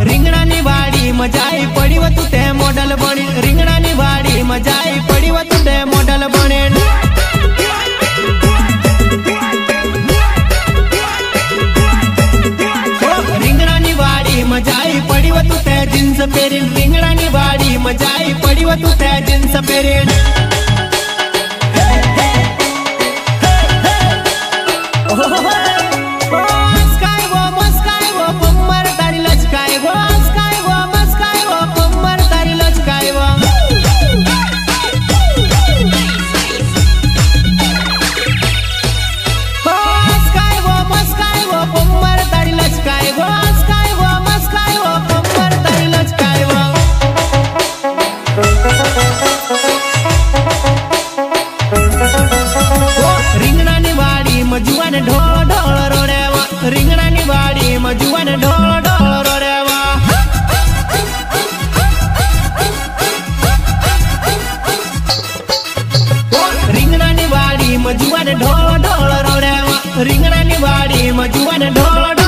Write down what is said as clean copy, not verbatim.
રીંગણાની વાડી મજાઈ પડી વ તું તે મોડલ બની રીંગણાની વાડી મજાઈ પડી વ તું તે મોડલ બની રીંગણાની વાડી મજાઈ પડી વ તું તે જીન્સ પહેરી રીંગણાની વાડી મજાઈ પડી વ તું તે જીન્સ પહેરી जुवान ढोल ढोल रोडेवा રીંગણાની વાડીમાં जुवान ढोल ढोल रोडेवा રીંગણાની વાડીમાં जुवान ढोल ढोल रोडेवा રીંગણાની વાડીમાં जुवान ढोल